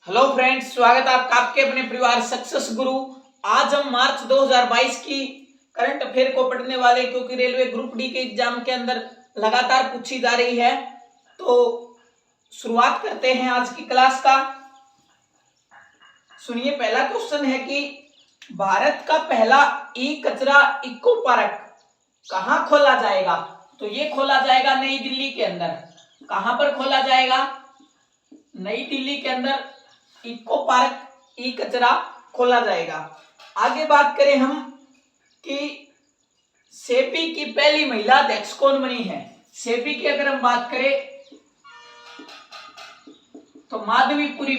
Hello friends, स्वागत है आपका आपके अपने परिवार सक्सेस गुरु। आज हम मार्च 2022 की करंट अफेयर को पढ़ने वाले, क्योंकि रेलवे ग्रुप डी के एग्जाम के अंदर लगातार पूछी जा रही है। तो शुरुआत करते हैं आज की क्लास का। सुनिए, पहला क्वेश्चन है कि भारत का पहला ई कचरा इको पार्क कहाँ खोला जाएगा? तो ये खोला जाएगा नई दिल्ली के अंदर। कहां पर खोला जाएगा? नई दिल्ली के अंदर इको पार्क ई कचरा खोला जाएगा। आगे बात करें हम कि सेबी की पहली महिला अध्यक्ष कौन बनी है? सेबी की अगर हम बात करें तो माधवीपुरी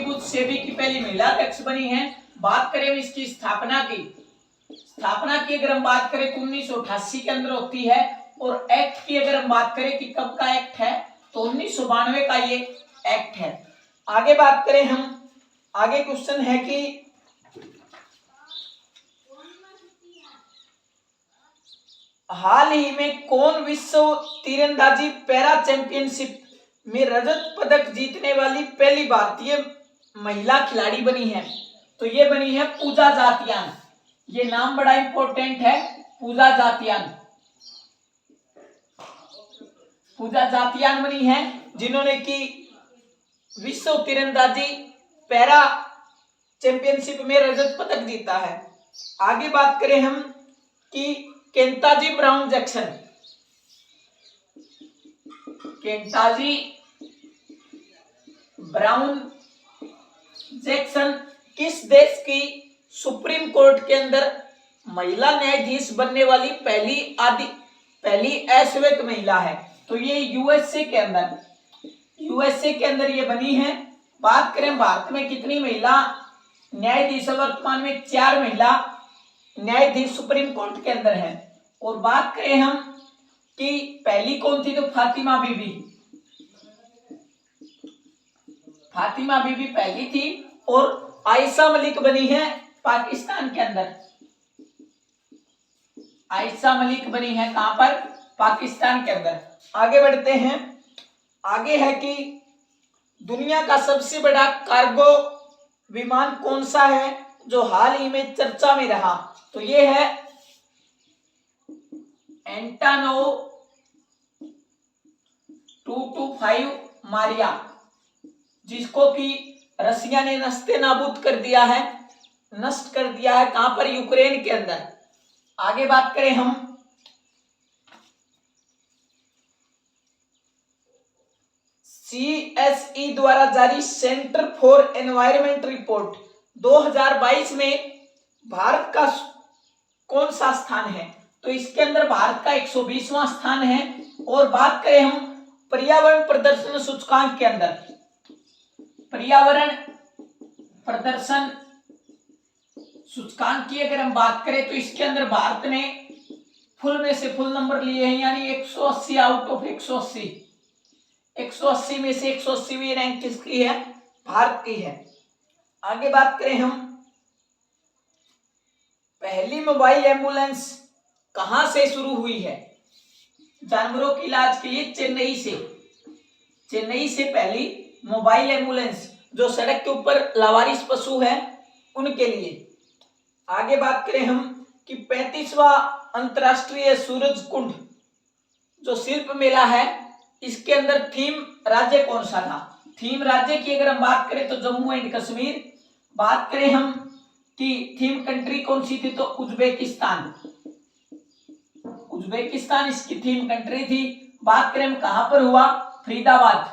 बुच सेबी की पहली महिला अध्यक्ष बनी है। बात करें इसकी स्थापना की अगर हम बात करें तो 1988 के अंदर होती है। और एक्ट की अगर हम बात करें कि कब का एक्ट है, तो 1992 का ये एक्ट है। आगे बात करें हम, आगे क्वेश्चन है कि हाल ही में कौन विश्व तीरंदाजी पैरा चैंपियनशिप में रजत पदक जीतने वाली पहली भारतीय महिला खिलाड़ी बनी है? तो ये बनी है पूजा जातियान। ये नाम बड़ा इंपॉर्टेंट है, पूजा जातियान बनी है, जिन्होंने की विश्व तीरंदाजी पैरा चैंपियनशिप में रजत पदक जीता है। आगे बात करें हम कि केंताजी ब्राउन जैक्सन किस देश की सुप्रीम कोर्ट के अंदर महिला न्यायाधीश बनने वाली पहली अश्वेत महिला है? तो ये यूएसए के अंदर ये बनी है। बात करें भारत में कितनी महिला न्यायाधीश? वर्तमान में 4 महिला न्यायाधीश सुप्रीम कोर्ट के अंदर है। और बात करें हम कि पहली कौन थी, तो फातिमा बीबी पहली थी। और आयशा मलिक बनी है पाकिस्तान के अंदर। आयशा मलिक बनी है कहां पर? पाकिस्तान के अंदर। आगे बढ़ते हैं। आगे है कि दुनिया का सबसे बड़ा कार्गो विमान कौन सा है जो हाल ही में चर्चा में रहा? तो ये है एंटोनोव 225 मारिया, जिसको कि रसिया ने नष्ट कर दिया है। कहां पर? यूक्रेन के अंदर। आगे बात करें हम, CSE द्वारा जारी सेंटर फॉर एनवायरमेंट रिपोर्ट 2022 में भारत का कौन सा स्थान है? तो इसके अंदर भारत का 120वां स्थान है। और बात करें हम पर्यावरण प्रदर्शन सूचकांक के अंदर, पर्यावरण प्रदर्शन सूचकांक की अगर हम बात करें तो इसके अंदर भारत ने फुल में से फुल नंबर लिए हैं, यानी 180 आउट ऑफ 180 में से 180वीं रैंक किसकी है? भारत की है। आगे बात करें हम, पहली मोबाइल एम्बुलेंस कहां से शुरू हुई है? जानवरों के इलाज के लिए चेन्नई से पहली मोबाइल एम्बुलेंस, जो सड़क के ऊपर लावारिस पशु है उनके लिए। आगे बात करें हम कि 35वां अंतरराष्ट्रीय सूरज कुंड जो शिल्प मेला है, इसके अंदर थीम राज्य कौन सा था? थीम राज्य की अगर हम बात करें तो जम्मू एंड कश्मीर। बात करें हम कि थीम कंट्री कौन सी थी, तो उज्बेकिस्तान इसकी थीम कंट्री थी। बात करें हम कहां पर हुआ? फरीदाबाद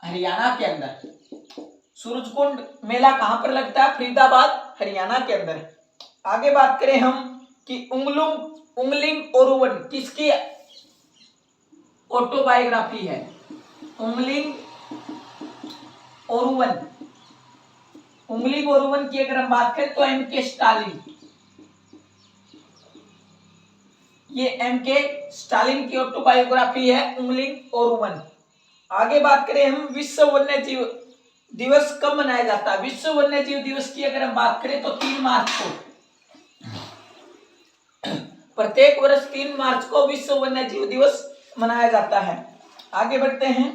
हरियाणा के अंदर। सूरजकुंड मेला कहां पर लगता है? फरीदाबाद हरियाणा के अंदर। आगे बात करें हम कि उंगलिंग ओरुवन किसकी ऑटोबायोग्राफी है? उंगलिंग ओरुवन की अगर हम बात करें तो एम के स्टालिन की ऑटोबायोग्राफी है उंगलिंग ओरुवन। आगे बात करें हम, विश्व वन्य जीव दिवस कब मनाया जाता है? विश्व वन्य जीव दिवस की अगर हम बात करें तो 3 मार्च को। प्रत्येक वर्ष 3 मार्च को विश्व वन्य जीव दिवस मनाया जाता है। आगे बढ़ते हैं।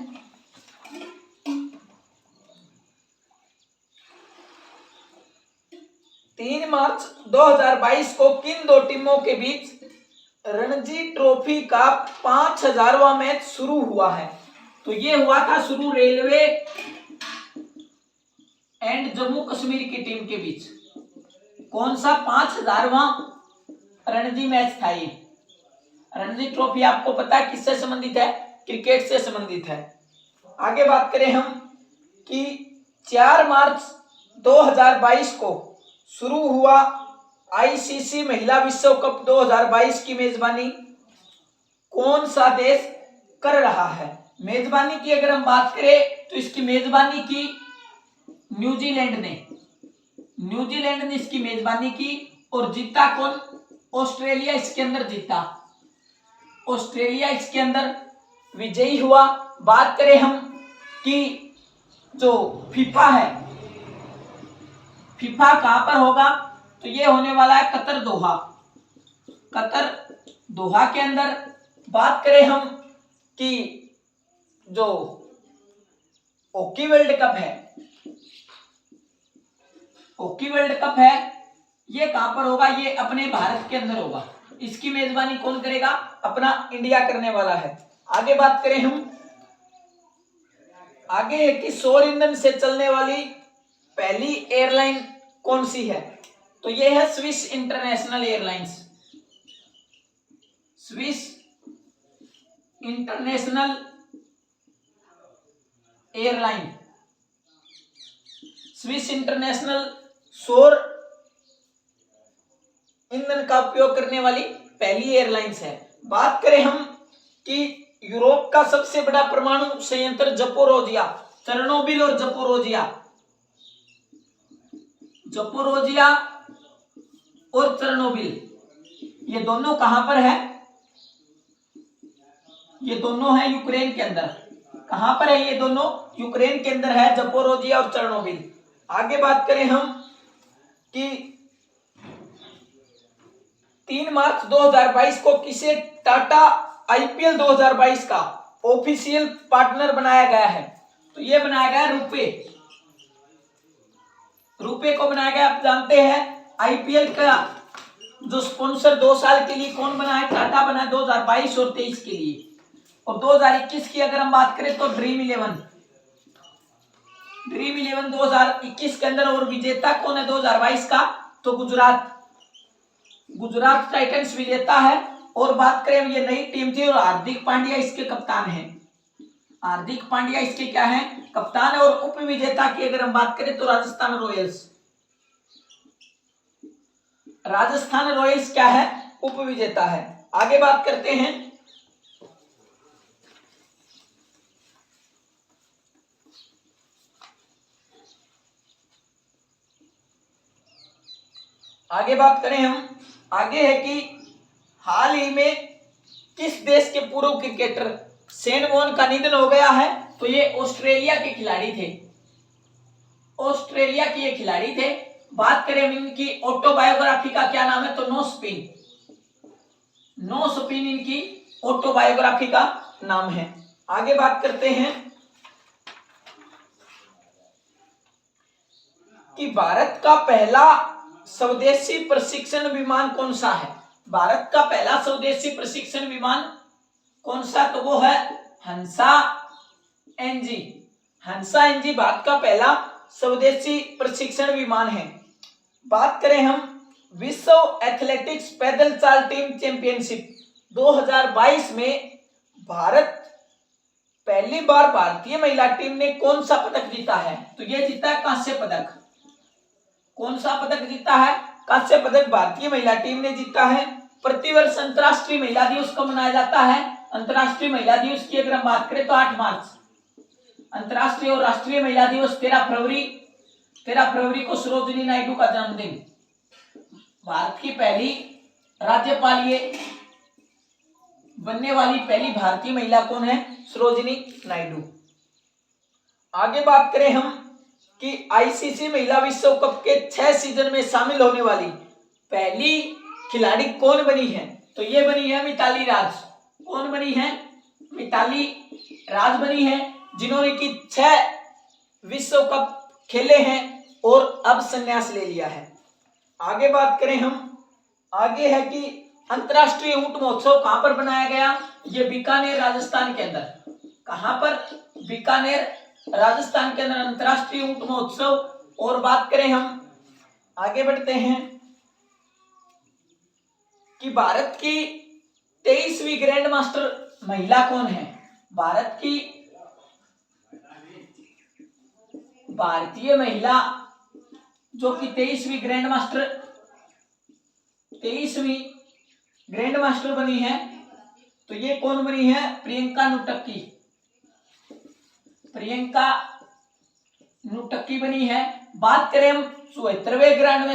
3 मार्च 2022 को किन दो टीमों के बीच रणजी ट्रॉफी का 5000वां मैच शुरू हुआ है? तो ये हुआ था शुरू रेलवे एंड जम्मू कश्मीर की टीम के बीच। कौन सा 5000वां रणजी मैच था ये? रणजी ट्रॉफी आपको पता है किससे संबंधित है? क्रिकेट से संबंधित है। आगे बात करें हम कि 4 मार्च 2022 को शुरू हुआ आईसीसी महिला विश्व कप 2022 की मेजबानी कौन सा देश कर रहा है? मेजबानी की अगर हम बात करें तो इसकी मेजबानी की न्यूजीलैंड ने इसकी मेजबानी की। और जीता कौन? ऑस्ट्रेलिया इसके अंदर जीता। ऑस्ट्रेलिया इसके अंदर विजयी हुआ। बात करें हम कि जो फीफा है, फीफा कहां पर होगा? तो ये होने वाला है कतर दोहा के अंदर। बात करें हम कि जो हॉकी वर्ल्ड कप है ये कहां पर होगा? ये अपने भारत के अंदर होगा। इसकी मेजबानी कौन करेगा? अपना इंडिया करने वाला है। आगे बात करें हम, आगे है कि सौर ईंधन से चलने वाली पहली एयरलाइन कौन सी है? तो ये है Swiss international airlines. Swiss international airline, Swiss international सौर ईंधन का उपयोग करने वाली पहली एयरलाइंस है। बात करें हम कि यूरोप का सबसे बड़ा परमाणु संयंत्र जपोरोजिया, चेर्नोबिल और जपोरोजिया और चेर्नोबिल ये दोनों कहां पर है? ये दोनों है यूक्रेन के अंदर। कहां पर है ये दोनों? यूक्रेन के अंदर है जपोरोजिया और चेर्नोबिल। आगे बात करें हम कि 3 मार्च 2022 को किसे टाटा आईपीएल 2022 का ऑफिशियल पार्टनर बनाया गया है? तो ये बनाया गया रुपे को बनाया गया। आप जानते हैं आईपीएल का जो स्पॉन्सर 2 साल के लिए कौन बना है? टाटा बना है 2022 और 23 के लिए। और 2021 की अगर हम बात करें तो ड्रीम इलेवन 2021 के अंदर। और विजेता कौन है 2022 का? तो गुजरात टाइटंस विजेता है। और बात करें ये नई टीम थी और हार्दिक पांड्या इसके कप्तान हैं। हार्दिक पांड्या इसके क्या है? कप्तान है। और उप विजेता की अगर हम बात करें तो राजस्थान रॉयल्स क्या है? उप विजेता है। आगे बात करते हैं, हम आगे है कि हाल ही में किस देश के पूर्व क्रिकेटर शेन वॉर्न का निधन हो गया है? तो ये ऑस्ट्रेलिया के खिलाड़ी थे। बात करें हम इनकी ऑटोबायोग्राफी का क्या नाम है? तो नो स्पिन इनकी ऑटोबायोग्राफी का नाम है। आगे बात करते हैं कि भारत का पहला स्वदेशी प्रशिक्षण विमान कौन सा है? भारत का पहला स्वदेशी प्रशिक्षण विमान कौन सा? तो वो है हंसा एनजी भारत का पहला स्वदेशी प्रशिक्षण विमान है। बात करें हम विश्व एथलेटिक्स पैदल चाल टीम चैंपियनशिप 2022 में पहली बार भारतीय महिला टीम ने कौन सा पदक जीता है? तो ये जीता है कांस्य पदक। कौन सा पदक जीता है? कांस्य पदक भारतीय महिला टीम ने जीता है। प्रतिवर्ष अंतर्राष्ट्रीय महिला दिवस कब मनाया जाता है? अंतर्राष्ट्रीय महिला दिवस की अगर हम बात करें तो 8 मार्च। अंतर्राष्ट्रीय और राष्ट्रीय महिला दिवस 13 फरवरी को सरोजिनी नायडू का जन्मदिन। भारत की पहली राज्यपाल ये बनने वाली पहली भारतीय महिला कौन है? सरोजिनी नायडू। आगे बात करें हम कि आईसीसी महिला विश्व कप के 6 सीजन में शामिल होने वाली पहली खिलाड़ी कौन बनी है? तो ये बनी है मिताली राज। कौन बनी है? मिताली राज बनी है, जिन्होंने की 6 विश्व कप खेले हैं और अब संन्यास ले लिया है। आगे बात करें हम, आगे है कि अंतरराष्ट्रीय ऊंट महोत्सव कहां पर बनाया गया? ये बीकानेर राजस्थान के अंदर। कहां पर? बीकानेर राजस्थान के अंदर अंतरराष्ट्रीय ऊंट महोत्सव। और बात करें हम, आगे बढ़ते हैं कि भारत की 23वीं ग्रैंड मास्टर महिला कौन है? भारतीय महिला जो कि 23वीं ग्रैंड मास्टर बनी है, तो ये कौन बनी है? प्रियंका नुटक्की बनी है। बात करें हम 74वें ग्रैंड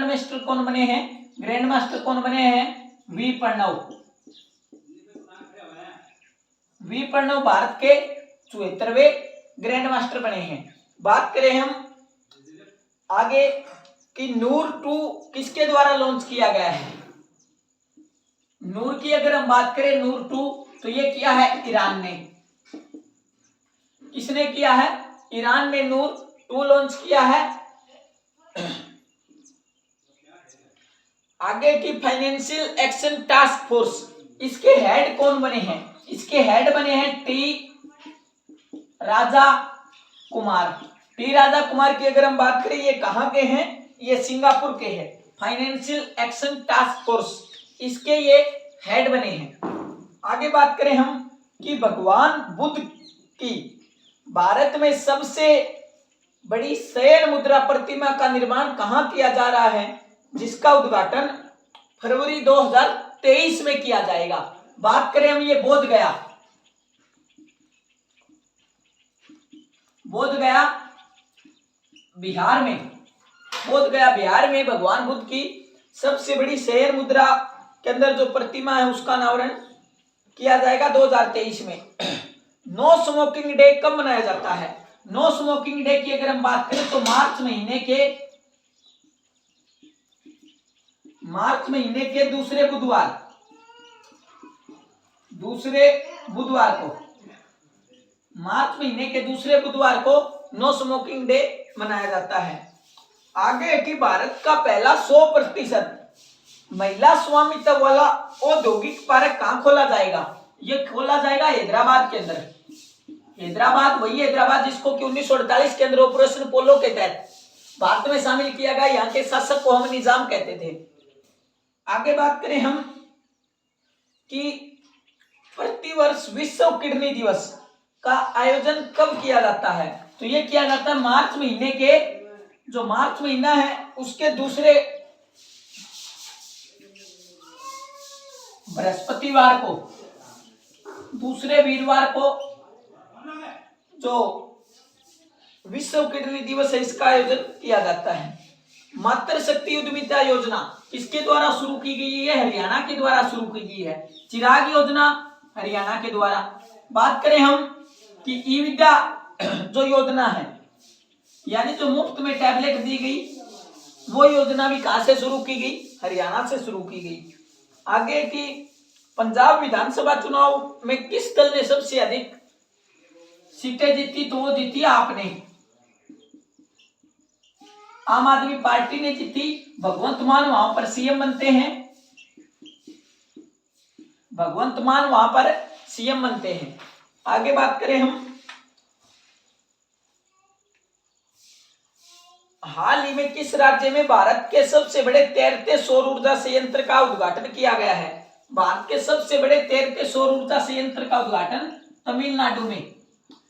मास्टर कौन बने हैं? ग्रैंड मास्टर कौन बने हैं? वी प्रणव भारत के 74वें ग्रैंड मास्टर बने हैं। बात करें हम आगे कि नूर 2 किसके द्वारा लॉन्च किया गया है? नूर की अगर हम बात करें, नूर 2, तो ये किया है ईरान ने। किसने किया है? ईरान ने नूर 2 लॉन्च किया है। आगे की फाइनेंशियल एक्शन टास्क फोर्स, इसके हेड कौन बने हैं? इसके हेड बने हैं टी राजा कुमार की अगर हम बात करें, ये कहां के हैं? ये सिंगापुर के हैं। फाइनेंशियल एक्शन टास्क फोर्स, इसके ये हेड बने हैं। आगे बात करें हम कि भगवान बुद्ध की भारत में सबसे बड़ी शयन मुद्रा प्रतिमा का निर्माण कहां किया जा रहा है, जिसका उद्घाटन फरवरी 2023 में किया जाएगा? बात करें हम ये बोध गया बिहार में भगवान बुद्ध की सबसे बड़ी शयन मुद्रा के अंदर जो प्रतिमा है उसका अनावरण किया जाएगा 2023 में। नो स्मोकिंग डे कब मनाया जाता है? नो स्मोकिंग डे की अगर हम बात करें तो मार्च महीने के दूसरे बुधवार को नो स्मोकिंग डे मनाया जाता है। आगे कि भारत का पहला 100% महिला स्वामित्व वाला औद्योगिक पार्क कहां खोला जाएगा? ये खोला जाएगा हैदराबाद के अंदर। वही हैदराबाद जिसको कि 1948 के अंदर ऑपरेशन पोलो के तहत भारत में शामिल किया गया। यहाँ के शासक को हम निजाम कहते थे। आगे बात करें हम कि प्रतिवर्ष विश्व किडनी दिवस का आयोजन कब किया जाता है? तो ये किया जाता है मार्च महीना है उसके दूसरे बृहस्पतिवार को, दूसरे वीरवार को जो विश्व किडनी दिवस है इसका आयोजन किया जाता है। मातृशक्ति उद्यमिता योजना किसके द्वारा शुरू की गई है? हरियाणा के द्वारा शुरू की गई है। चिराग योजना हरियाणा के द्वारा। बात करें हम कि ई विद्या जो योजना है, यानी जो मुफ्त में टैबलेट दी गई, वो योजना भी कहां से शुरू की गई? हरियाणा से शुरू की गई। आगे की पंजाब विधानसभा चुनाव में किस दल ने सबसे अधिक सीटें जीती? तो वो जीती आपने, आम आदमी पार्टी ने जीती। भगवंत मान वहां पर सीएम बनते हैं। आगे बात करें हम, हाल ही में किस राज्य में भारत के सबसे बड़े तैरते सौर ऊर्जा संयंत्र का उद्घाटन किया गया है? भारत के सबसे बड़े तैरते सौर ऊर्जा संयंत्र का उद्घाटन तमिलनाडु में।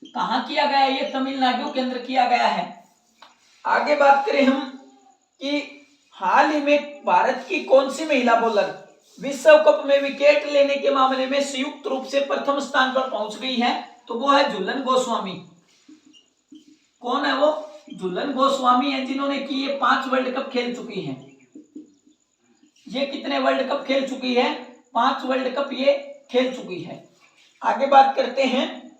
कहां किया गया? ये तमिलनाडु के अंदर किया गया है। आगे बात करें हम कि हाल ही में भारत की कौन सी महिला बॉलर विश्व कप में विकेट लेने के मामले में संयुक्त रूप से प्रथम स्थान पर पहुंच गई है? तो वो है झूलन गोस्वामी। कौन है वो? झूलन गोस्वामी है, जिन्होंने कि ये 5 वर्ल्ड कप खेल चुकी हैं। ये कितने वर्ल्ड कप खेल चुकी है? 5 वर्ल्ड कप ये खेल चुकी है। आगे बात करते हैं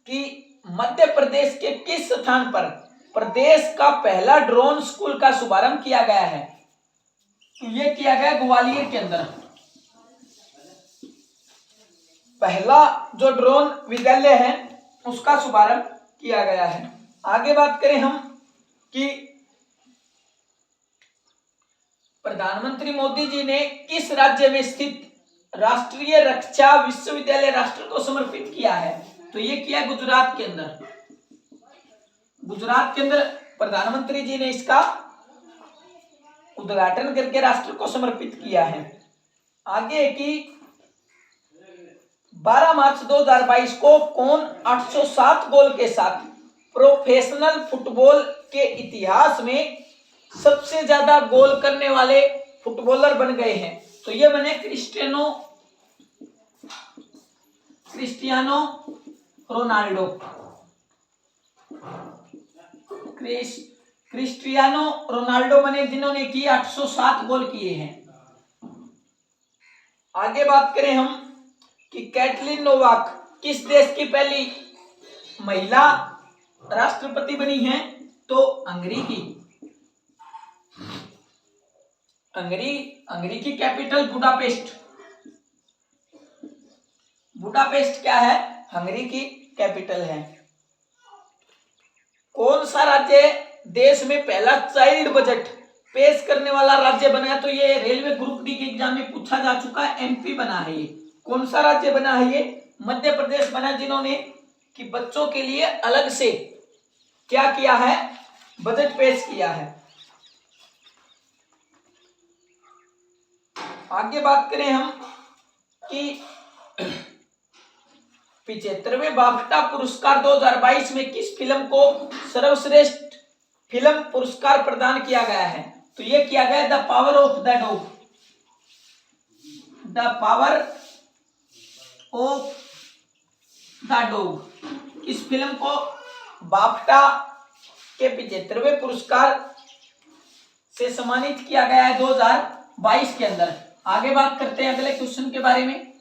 कि मध्य प्रदेश के किस स्थान पर प्रदेश का पहला ड्रोन स्कूल का शुभारंभ किया गया है? तो ये किया गया ग्वालियर के अंदर। पहला जो ड्रोन विद्यालय है उसका शुभारंभ किया गया है। आगे बात करें हम कि प्रधानमंत्री मोदी जी ने किस राज्य में स्थित राष्ट्रीय रक्षा विश्वविद्यालय राष्ट्र को समर्पित किया है? तो ये किया गुजरात के अंदर। गुजरात के अंदर प्रधानमंत्री जी ने इसका उद्घाटन करके राष्ट्र को समर्पित किया है। आगे कि 12 मार्च 2022 को कौन 807 गोल के साथ प्रोफेशनल फुटबॉल के इतिहास में सबसे ज्यादा गोल करने वाले फुटबॉलर बन गए हैं? तो ये बने क्रिस्टियानो रोनाल्डो। क्रिस्टियानो रोनाल्डो बने जिन्होंने की 807 गोल किए हैं। आगे बात करें हम कि कैटलिन नोवाक किस देश की पहली महिला राष्ट्रपति बनी है? तो हंगरी की। हंगरी की कैपिटल बुडापेस्ट। बुडापेस्ट क्या है? हंगरी की कैपिटल है। कौन सा राज्य देश में पहला चाइल्ड बजट पेश करने वाला राज्य बना है? तो ये रेलवे ग्रुप डी के एग्जाम में पूछा जा चुका है। एमपी बना है ये। कौन सा राज्य बना है ये? मध्य प्रदेश बना, जिन्होंने कि बच्चों के लिए अलग से क्या किया है? बजट पेश किया है। आगे बात करें हम कि 75वें बाफ्टा पुरस्कार 2022 में किस फिल्म को सर्वश्रेष्ठ फिल्म पुरस्कार प्रदान किया गया है? तो ये किया गया the power of the dog. The power of the dog इस फिल्म को बाफ्टा के 75वें पुरस्कार से सम्मानित किया गया है 2022 के अंदर। आगे बात करते हैं अगले क्वेश्चन के बारे में।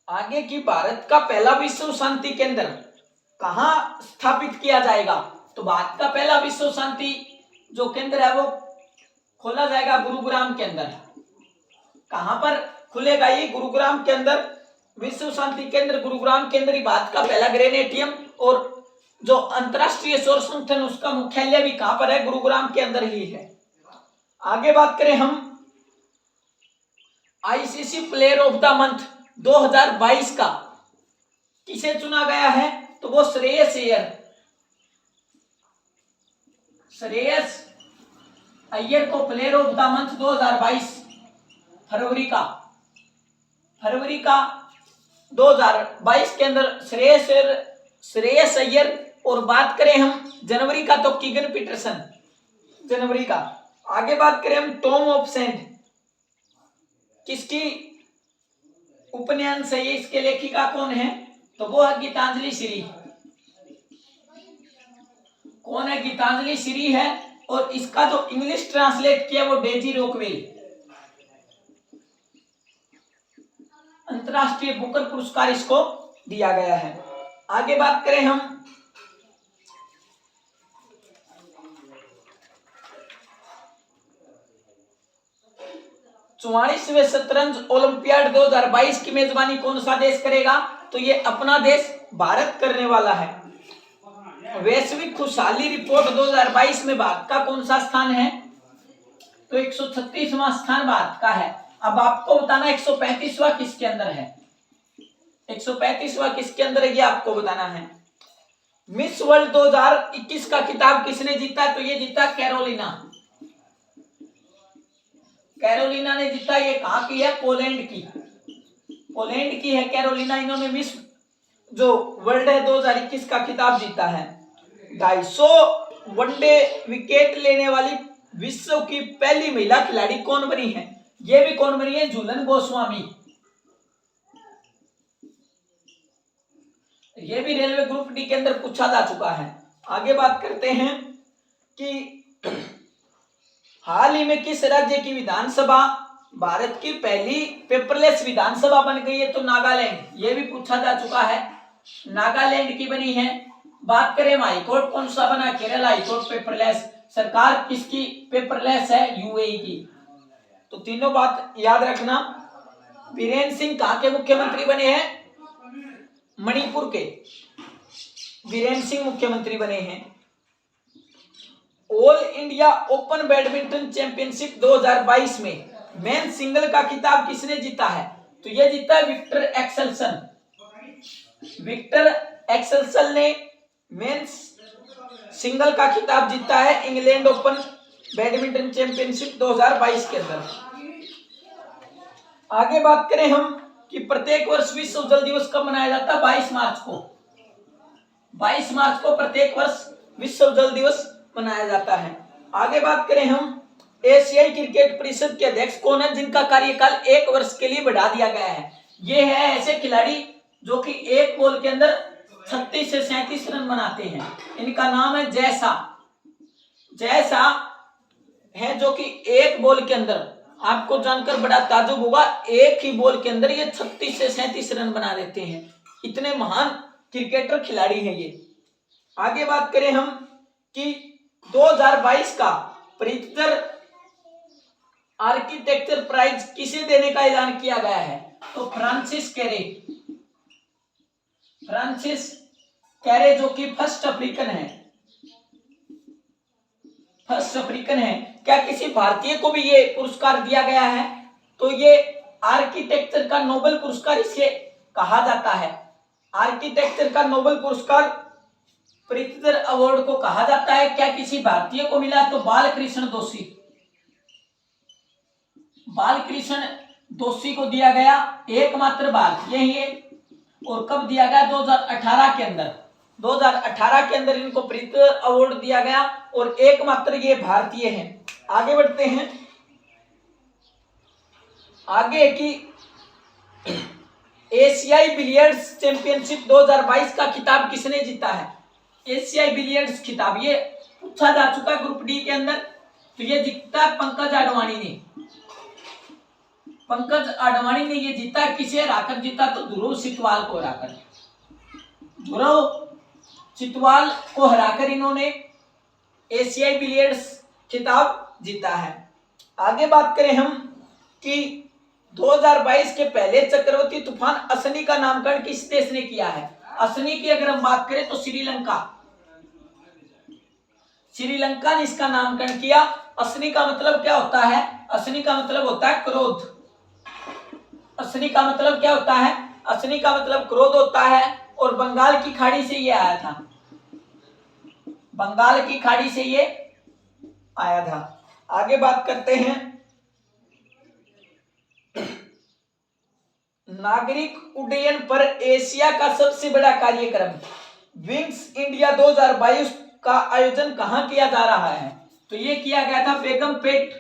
आगे की भारत का पहला विश्व शांति केंद्र कहां स्थापित किया जाएगा? तो भारत का पहला विश्व शांति जो केंद्र है वो खोला जाएगा गुरुग्राम के अंदर। कहां पर खुलेगा ये? गुरुग्राम के अंदर विश्व शांति केंद्र। गुरुग्राम के अंदर ही भारत का पहला ग्रेनेडियम और जो अंतरराष्ट्रीय सौर संगठन उसका मुख्यालय भी कहां पर है? गुरुग्राम के अंदर ही है। आगे बात करें हम ICC player of the month 2022 का किसे चुना गया है? तो वो श्रेयस अय्यर को प्लेयर ऑफ द मंथ 2022 फरवरी का 2022 के अंदर श्रेयस अय्यर। और बात करें हम जनवरी का तो कीगन पीटरसन जनवरी का। आगे बात करें हम टॉम ऑफ सेंट किसकी उपन्यास है ये? इसके लेखिका कौन है? तो वो है गीतांजलि श्री। कौन है? गीतांजलि श्री है। और इसका जो इंग्लिश ट्रांसलेट किया वो डेजी रॉकवेल। अंतरराष्ट्रीय बुकर पुरस्कार इसको दिया गया है। आगे बात करें हम 44वें शतरंज ओलंपियाड 2022 की मेजबानी कौन सा देश करेगा? तो ये अपना देश भारत करने वाला है। वैश्विक खुशहाली रिपोर्ट 2022 में भारत का कौन सा स्थान है? तो 136वां स्थान भारत का है। अब आपको बताना 135वां किसके अंदर है? 135वां किसके अंदर है ये आपको बताना है। मिस वर्ल्ड 2021 का खिताब किसने जीता? तो ये जीता कैरोलिना ने जीता। ये कहां की है? पोलैंड की है कैरोलिना। इन्होंने मिस जो वर्ल्ड है 2021 का खिताब जीता है। 250 वनडे विकेट लेने वाली विश्व की पहली महिला खिलाड़ी कौन बनी है? ये भी कौन बनी है? झूलन गोस्वामी। ये भी रेलवे ग्रुप डी के अंदर पूछा जा चुका है। आगे बात करते हैं कि हाल ही में किस राज्य की विधानसभा भारत की पहली पेपरलेस विधानसभा बन गई है तो नागालैंड, ये भी पूछा जा चुका है, नागालैंड की बनी है। बात करें हाईकोर्ट कौन सा बना, केरल हाईकोर्ट पेपरलेस। सरकार किसकी पेपरलेस है, यूएई की। तो तीनों बात याद रखना। बीरेन सिंह कहां के मुख्यमंत्री बने हैं, मणिपुर के बीरेन सिंह मुख्यमंत्री बने हैं। All India open badminton championship 2022 में मेन सिंगल का खिताब किसने जीता है, तो यह जीता है विक्टर एक्सेल्सन। विक्टर एक्सेल्सन ने मेन सिंगल का खिताब जीता है इंग्लैंड ओपन बैडमिंटन चैंपियनशिप 2022 के अंदर। आगे बात करें हम कि प्रत्येक वर्ष विश्व जल दिवस कब मनाया जाता है, 22 मार्च को। 22 मार्च को प्रत्येक वर्ष विश्व जल दिवस मनाया जाता है। आगे बात करें हम, एशियाई क्रिकेट परिषद के अध्यक्ष कौन है जिनका कार्यकाल 1 वर्ष के लिए बढ़ा दिया गया है। ये है ऐसे खिलाड़ी जो कि एक बॉल के अंदर 36 से 37 रन बनाते हैं। इनका नाम है जय शाह। जय शाह है जो कि एक बॉल के अंदर, आपको जानकर बड़ा ताजुब होगा, एक ही बॉल के अंदर ये 36 से 37 रन बना देते हैं। इतने महान क्रिकेटर खिलाड़ी हैं ये। आगे बात करें हम कि 2022 का प्रित्जर आर्किटेक्चर प्राइज किसे देने का ऐलान किया गया है, तो फ्रांसिस कैरे जो कि फर्स्ट अफ्रीकन है। क्या किसी भारतीय को भी ये पुरस्कार दिया गया है, तो ये आर्किटेक्चर का नोबेल पुरस्कार इसे कहा जाता है। आर्किटेक्चर का नोबेल पुरस्कार प्रित्जर अवार्ड को कहा जाता है। क्या किसी भारतीय को मिला, तो बालकृष्ण दोषी को दिया गया, एकमात्र भारतीय ही है। और कब दिया गया, 2018 के अंदर। 2018 के अंदर इनको प्रित्जर अवार्ड दिया गया और एकमात्र ये भारतीय हैं। आगे बढ़ते हैं। आगे की एशियाई बिलियर्ड्स चैंपियनशिप 2022 का खिताब किसने जीता है, एशियाई बिलियर्ड्स खिताब ये पूछा जा चुका है ग्रुप डी के अंदर। तो ये जीता पंकज आडवाणी ने ये जीता। किसे हराकर जीता, तो ध्रुव चितवाल को हराकर इन्होंने एशियाई बिलियर्ड्स खिताब जीता है। आगे बात करें हम कि 2022 के पहले चक्रवाती तूफान असनी का नामकरण किस देश ने किया है। असनी की अगर हम बात करें तो श्रीलंका ने इसका नामकरण किया। असनी का मतलब क्या होता है, असनी का मतलब होता है क्रोध। असनी का मतलब क्या होता है, असनी का मतलब क्रोध होता है। और बंगाल की खाड़ी से ये आया था, बंगाल की खाड़ी से ये आया था। आगे बात करते हैं, नागरिक उड्डयन पर एशिया का सबसे बड़ा कार्यक्रम विंग्स इंडिया 2022 का आयोजन कहां किया जा रहा है, तो ये किया गया था बेगमपेट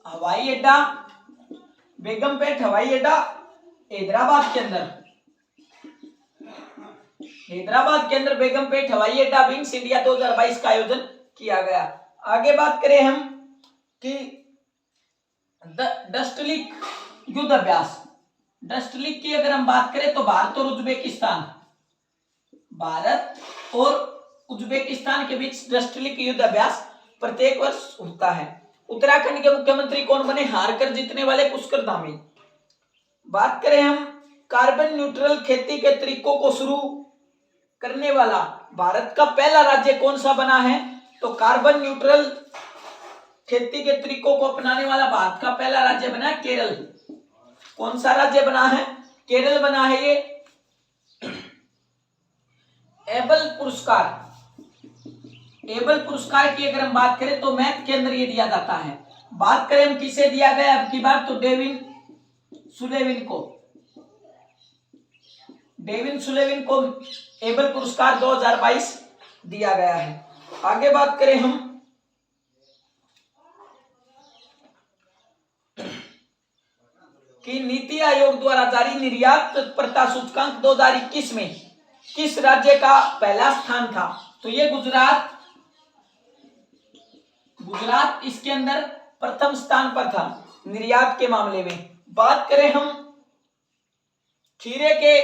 हवाई अड्डा हैदराबाद के अंदर बेगमपेट हवाई अड्डा विंग्स इंडिया 2022 का आयोजन किया गया। आगे बात करें हम कि डस्टलिक युद्ध अभ्यास, डस्टलिक की अगर हम बात करें तो भारत और उज्बेकिस्तान के बीच डस्टलिक युद्ध अभ्यास प्रत्येक वर्ष होता है। उत्तराखंड के मुख्यमंत्री कौन बने, हारकर जीतने वाले पुष्कर धामी। बात करें हम कार्बन न्यूट्रल खेती के तरीकों को शुरू करने वाला भारत का पहला राज्य कौन सा बना है, तो कार्बन न्यूट्रल खेती के तरीकों को अपनाने वाला भारत का पहला राज्य बना है केरल। कौन सा राज्य बना है, केरल बना है ये। एबल पुरस्कार की अगर हम बात करें तो मैथ के अंदर ये दिया जाता है। बात करें हम किसे दिया गया अब की बार, तो डेविन सुलेविन को एबल पुरस्कार 2022 दिया गया है। आगे बात करें हम कि नीति आयोग द्वारा जारी निर्यात तत्परता सूचकांक 2021 में किस राज्य का पहला स्थान था, तो ये गुजरात गुजरात इसके अंदर प्रथम स्थान पर था निर्यात के मामले में। बात करें हम खीरे के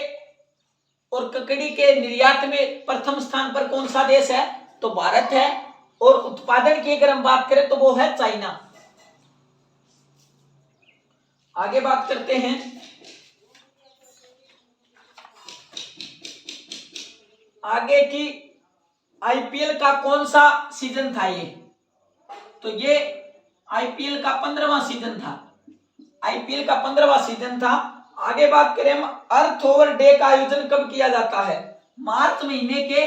और ककड़ी के निर्यात में प्रथम स्थान पर कौन सा देश है, तो भारत है। और उत्पादन की अगर हम बात करें तो वो है चाइना। आगे बात करते हैं, आगे की आईपीएल का कौन सा सीजन था ये, तो ये आईपीएल का 15वां सीजन था। आईपीएल का 15वां सीजन था। आगे बात करें हम अर्थ ओवर डे का आयोजन कब किया जाता है, मार्च महीने के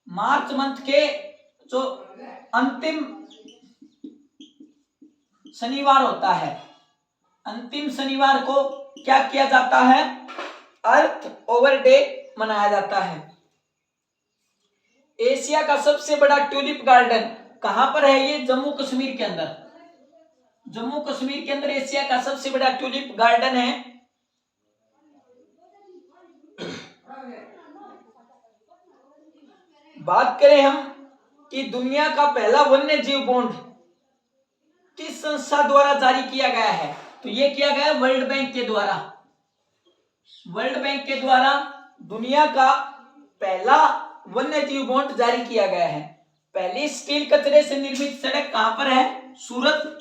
मार्च मंथ के जो अंतिम शनिवार होता है, अंतिम शनिवार को क्या किया जाता है, अर्थ ओवर डे मनाया जाता है। एशिया का सबसे बड़ा ट्यूलिप गार्डन कहां पर है, ये जम्मू कश्मीर के अंदर। जम्मू कश्मीर के अंदर एशिया का सबसे बड़ा ट्यूलिप गार्डन है। बात करें हम कि दुनिया का पहला वन्य जीव बॉन्ड किस संस्था द्वारा जारी किया गया है, तो ये किया गया वर्ल्ड बैंक के द्वारा। वर्ल्ड बैंक के द्वारा दुनिया का पहला वन्य जीव बॉन्ड जारी किया गया है। पहली स्टील कचरे से निर्मित सड़क कहां पर है, सूरत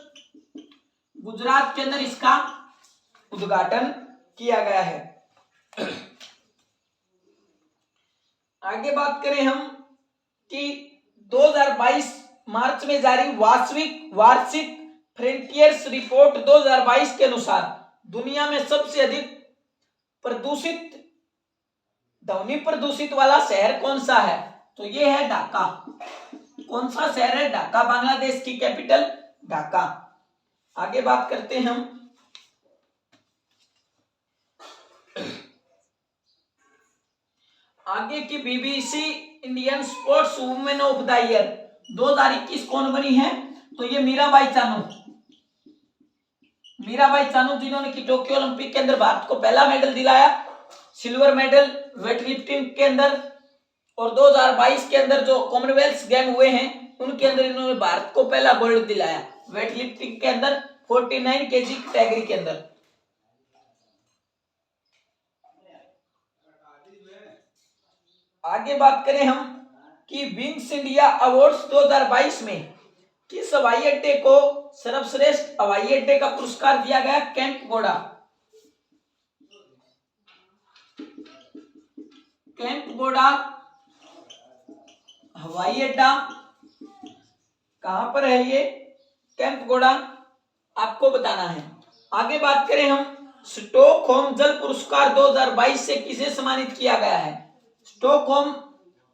गुजरात के अंदर इसका उद्घाटन किया गया है। आगे बात करें हम कि 2022 मार्च में जारी वार्षिक फ्रंटियर्स रिपोर्ट 2022 के अनुसार दुनिया में सबसे अधिक प्रदूषित ध्वनि प्रदूषित वाला शहर कौन सा है, तो ये है ढाका। कौन सा शहर है, ढाका, बांग्लादेश की कैपिटल ढाका। आगे बात करते हैं हम, आगे की BBC Indian sports women of the year 2021 कौन बनी है, तो ये मीराबाई चानू। मीराबाई चानू जिन्होंने की टोक्यो ओलंपिक के अंदर भारत को पहला मेडल दिलाया, सिल्वर मेडल वेट लिफ्टिंग के अंदर, और 2022 के अंदर जो कॉमनवेल्थ गेम हुए हैं उनके अंदर इन्होंने भारत को पहला गोल्ड दिलाया वेट लिफ्टिंग के अंदर 49 केजी कैटेगरी के अंदर। आगे बात करें हम कि विंग्स इंडिया अवार्ड्स 2022 में किस हवाई अड्डे को सर्वश्रेष्ठ हवाई अड्डे का पुरस्कार दिया गया, कैंपगोड़ा। कैंपगोड़ा हवाई अड्डा कहां पर है, ये कैंपगोड़ा आपको बताना है। आगे बात करें हम स्टॉकहोम जल पुरस्कार 2022 से किसे सम्मानित किया गया है, स्टॉकहोम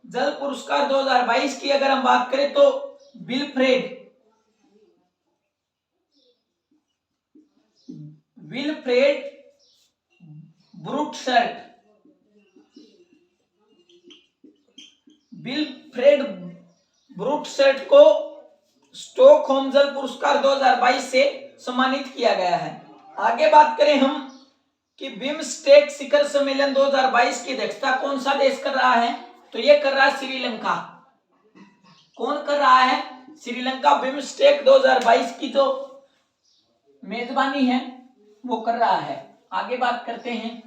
जल पुरस्कार 2022 की अगर हम बात करें तो विल्फ्रेड ब्रूटशर्ट विल्फ्रेड ब्रूटशर्ट को स्टॉकहोम जल पुरस्कार 2022 से सम्मानित किया गया है। आगे बात करें हम कि बिम्स्टेक शिखर सम्मेलन 2022 की अध्यक्षता कौन सा देश कर रहा है, तो ये कर रहा है श्रीलंका। कौन कर रहा है, श्रीलंका बिम्स्टेक 2022 की जो मेजबानी है वो कर रहा है। आगे बात करते हैं,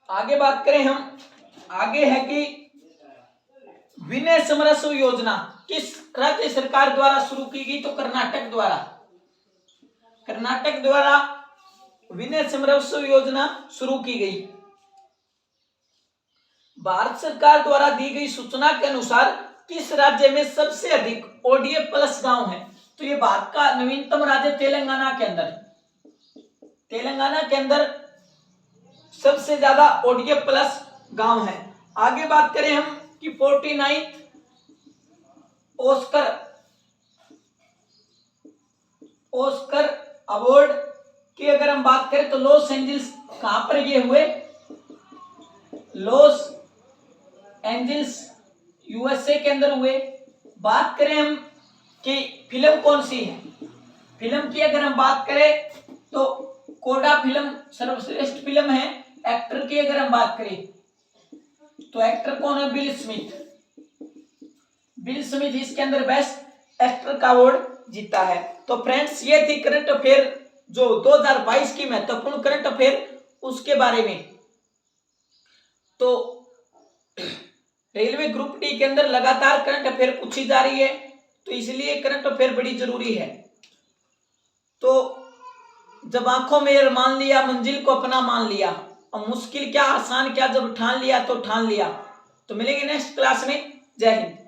आगे बात करें हम, आगे है कि विनय समरसव योजना किस राज्य सरकार द्वारा शुरू की गई, तो कर्नाटक द्वारा। कर्नाटक द्वारा विनय समरसव योजना शुरू की गई। भारत सरकार द्वारा दी गई सूचना के अनुसार किस राज्य में सबसे अधिक ओडीए प्लस गांव है, तो ये भारत का नवीनतम राज्य तेलंगाना के अंदर। तेलंगाना के अंदर सबसे ज्यादा ओडीए प्लस गांव है। आगे बात करें हम कि 49 ऑस्कर अवार्ड की अगर हम बात करें तो लॉस एंजल्स कहां पर ये हुए, लॉस एंजल्स यूएसए के अंदर हुए। बात करें हम कि फिल्म कौन सी है, फिल्म की अगर हम बात करें तो कोडा फिल्म सर्वश्रेष्ठ फिल्म है एक्टर की अगर हम बात करें तो एक्टर कौन है? Bill Smith. बिल स्मिथ इसके अंदर बेस्ट एक्टर का अवार्ड जीता है। तो फ्रेंड्स ये थी करंट अफेयर जो 2022 की महत्वपूर्ण करंट अफेयर उसके बारे में। तो रेलवे ग्रुप डी के अंदर लगातार करंट अफेयर पूछी जा रही है, तो इसलिए करंट अफेयर बड़ी जरूरी है। तो जब आंखों में अरमान लिया, मंजिल को अपना मान लिया, और मुश्किल क्या आसान क्या, जब ठान लिया तो ठान लिया। तो मिलेंगे नेक्स्ट क्लास में। जय हिंद।